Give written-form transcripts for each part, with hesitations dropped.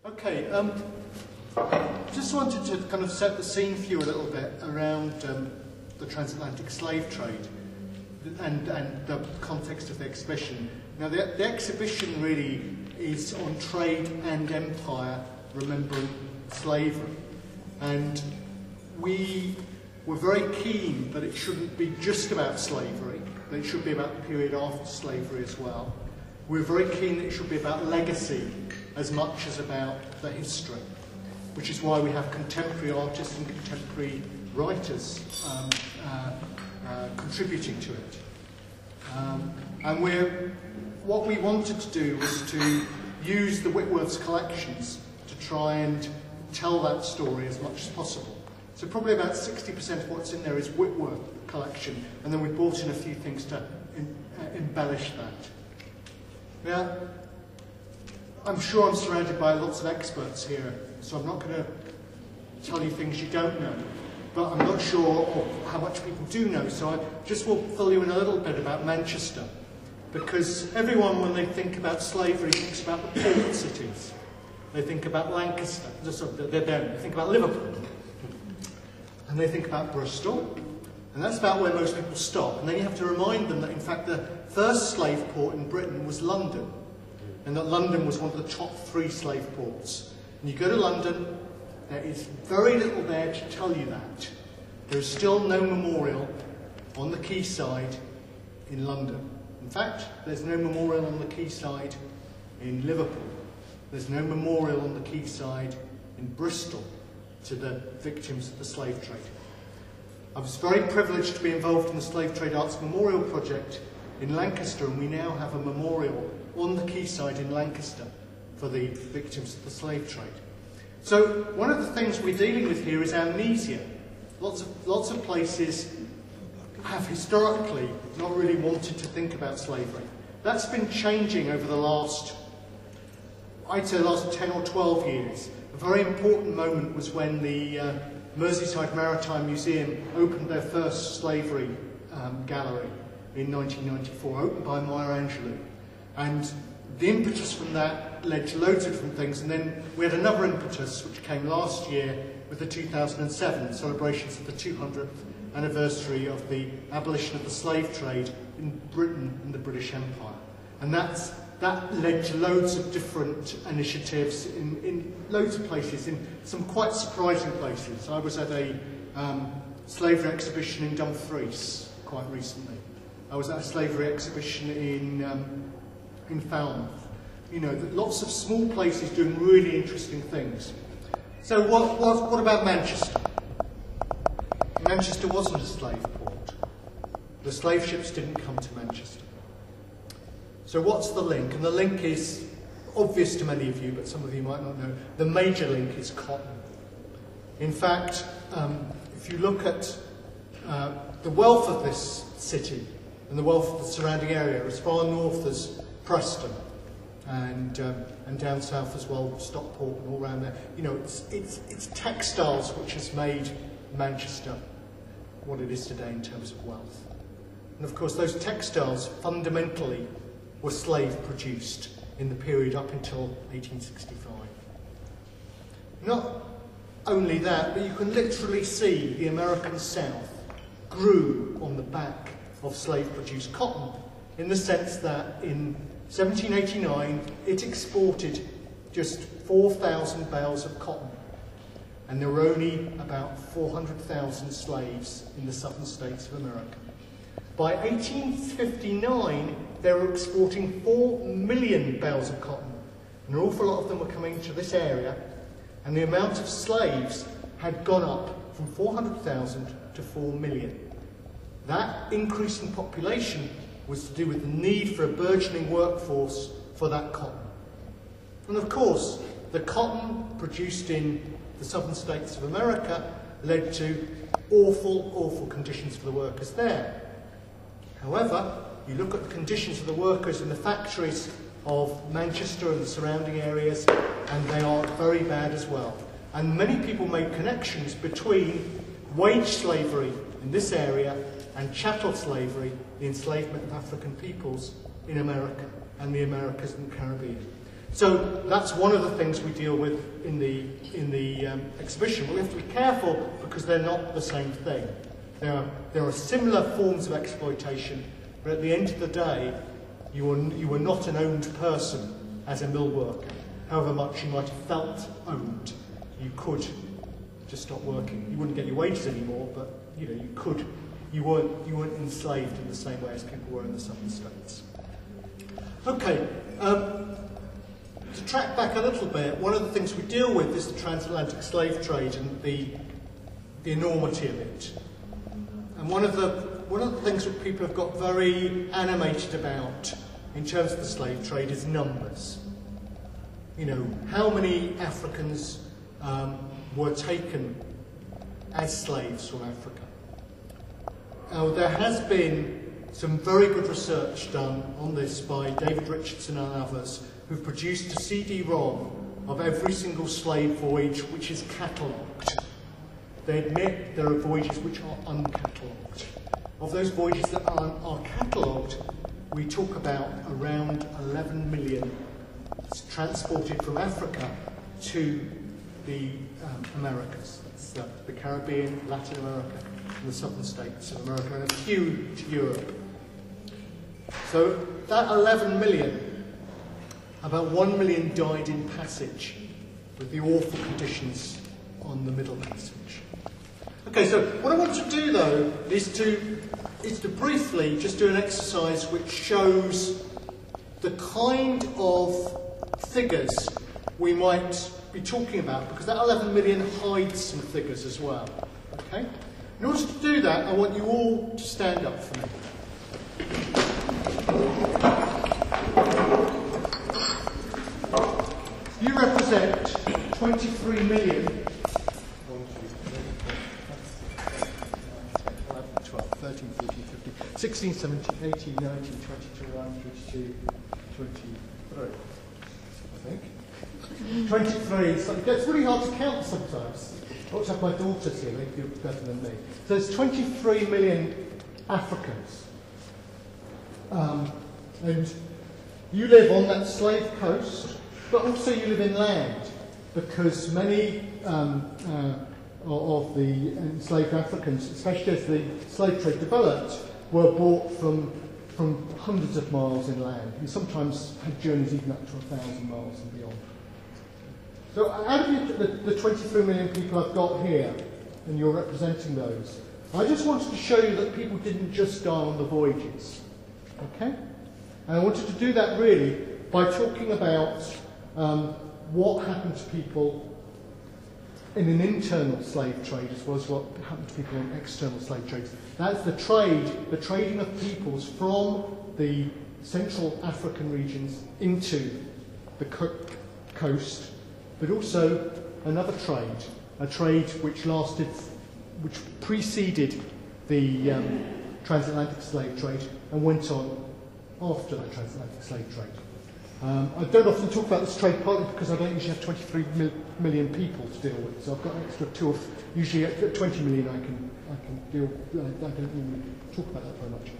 Okay, just wanted to kind of set the scene for you a little bit around the transatlantic slave trade and the context of the exhibition. Now, the exhibition really is on trade and empire, remembering slavery. And we were very keen that it shouldn't be just about slavery, that it should be about the period after slavery as well. We were very keen that it should be about legacy as much as about the history, which is why we have contemporary artists and contemporary writers contributing to it. And what we wanted to do was to use the Whitworth's collections to try and tell that story as much as possible. So probably about 60% of what's in there is Whitworth collection, and then we brought in a few things to embellish that. Now, I'm sure I'm surrounded by lots of experts here, so I'm not going to tell you things you don't know, but I'm not sure of how much people do know, so I just will fill you in a little bit about Manchester, because everyone, when they think about slavery, thinks about the port cities. They think about Lancaster, they think about Liverpool, and they think about Bristol, and that's about where most people stop. And then you have to remind them that, in fact, the first slave port in Britain was London, and that London was one of the top 3 slave ports. And you go to London, there is very little there to tell you that. There is still no memorial on the quayside in London. In fact, there's no memorial on the quayside in Liverpool. There's no memorial on the quayside in Bristol to the victims of the slave trade. I was very privileged to be involved in the Slave Trade Arts Memorial Project in Lancaster, and we now have a memorial on the quayside in Lancaster for the victims of the slave trade. So one of the things we're dealing with here is amnesia. Lots of places have historically not really wanted to think about slavery. That's been changing over the last, I'd say the last 10 or 12 years. A very important moment was when the Merseyside Maritime Museum opened their first slavery gallery in 1994, opened by Maya Angelou. And the impetus from that led to loads of different things, and then we had another impetus which came last year with the 2007 celebrations of the 200th anniversary of the abolition of the slave trade in Britain and the British Empire. And that led to loads of different initiatives in loads of places, in some quite surprising places. I was at a slavery exhibition in Dumfries quite recently. I was at a slavery exhibition in Falmouth. You know, lots of small places doing really interesting things. So what about Manchester? Manchester wasn't a slave port. The slave ships didn't come to Manchester. So what's the link? And the link is obvious to many of you, but some of you might not know. The major link is cotton. In fact, if you look at the wealth of this city and the wealth of the surrounding area, as far north as Preston and down south as well, Stockport and all around there, you know, it's textiles which has made Manchester what it is today in terms of wealth. And of course, those textiles fundamentally were slave produced in the period up until 1865. Not only that, but you can literally see the American South grew on the back of slave produced cotton, in the sense that in 1789 it exported just 4,000 bales of cotton, and there were only about 400,000 slaves in the southern states of America. By 1859, they were exporting 4 million bales of cotton, and an awful lot of them were coming to this area, and the amount of slaves had gone up from 400,000 to 4 million. That increase in population was to do with the need for a burgeoning workforce for that cotton. And of course, the cotton produced in the southern states of America led to awful, awful conditions for the workers there. However, you look at the conditions of the workers in the factories of Manchester and the surrounding areas, and they are very bad as well. And many people make connections between wage slavery in this area and chattel slavery, the enslavement of African peoples in America and the Americas and the Caribbean. So that's one of the things we deal with in the exhibition. But we have to be careful because they're not the same thing. There are similar forms of exploitation, but at the end of the day, you were not an owned person as a mill worker. However much you might have felt owned, you could just stop working. You wouldn't get your wages anymore, but you could. You weren't enslaved in the same way as people were in the southern states. Okay. To track back a little bit, one of the things we deal with is the transatlantic slave trade and the enormity of it. And one of the things that people have got very animated about in terms of the slave trade is numbers. How many Africans were taken as slaves from Africa. Now, there has been some very good research done on this by David Richardson and others, who've produced a CD-ROM of every single slave voyage which is catalogued. They admit there are voyages which are uncatalogued. Of those voyages that are catalogued, we talk about around 11 million transported from Africa to the Americas. That's the Caribbean, Latin America, and the southern states of America, and a few to Europe. So that 11 million, about 1 million died in passage with the awful conditions on the Middle Passage. Okay, so what I want to do though is to briefly just do an exercise which shows the kind of figures we might be talking about, because that 11 million hides some figures as well. Okay? In order to do that, I want you all to stand up for me. You represent 23 million. 1, 2, 3, 4, 11, 12, 13, 14, 15, 16, 17, 18, 19, 20, 21, 22, 23, I think. 23. It gets really hard to count sometimes. I ought to have my daughters here, they do better than me. So there's 23 million Africans. And you live on that slave coast, but also you live inland, because many of the enslaved Africans, especially as the slave trade developed, were brought from hundreds of miles inland, and sometimes had journeys even up to 1,000 miles and beyond. So out of the 23 million people I've got here, and you're representing those, I just wanted to show you that people didn't just die on the voyages. Okay? And I wanted to do that really by talking about what happened to people in an internal slave trade as well as what happened to people in external slave trades. That's the trading of peoples from the Central African regions into the coast, but also another trade, a trade which preceded the transatlantic slave trade and went on after the transatlantic slave trade. I don't often talk about this trade partly because I don't usually have 23 million people to deal with, so I've got an extra usually at 20 million I can deal with. I don't really talk about that very much.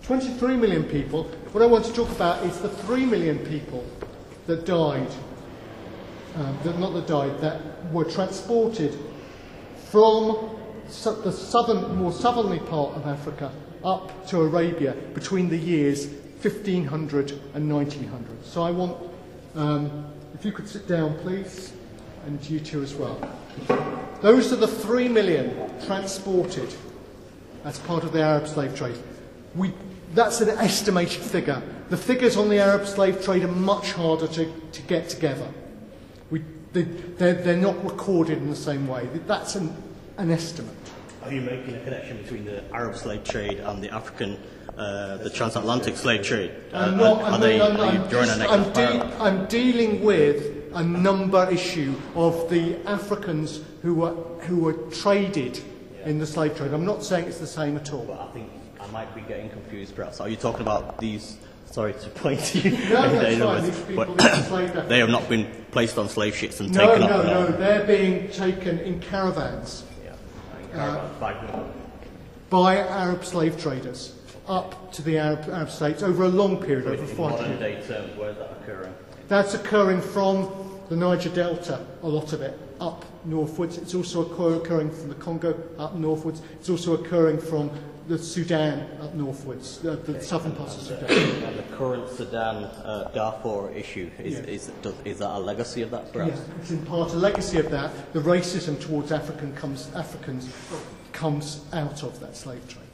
23 million people. What I want to talk about is the 3 million people that died, that were transported from the more southerly part of Africa up to Arabia between the years 1500 and 1900. So I want, if you could sit down please, and you two as well. Those are the 3 million transported as part of the Arab slave trade. That's an estimated figure. The figures on the Arab slave trade are much harder to get together. They're not recorded in the same way. That's an estimate. Are you making a connection between the Arab slave trade and the African, the transatlantic slave trade? I'm dealing with a number issue of the Africans who were traded in the slave trade. I'm not saying it's the same at all. But I think I might be getting confused perhaps. Are you talking about these, sorry to point to you, but they have not been placed on slave ships and taken up? No, they're being taken in caravans. By Arab slave traders up to the Arab states over a long period, over 400 years. In modern day terms, where is that occurring? That's occurring from the Niger Delta, a lot of it, up northwards. It's also occurring from the Congo up northwards. It's also occurring from the Sudan up northwards, the southern parts of Sudan. And the current Sudan Darfur issue, is that a legacy of that, perhaps? Yeah, it's in part a legacy of that. The racism towards Africans comes out of that slave trade.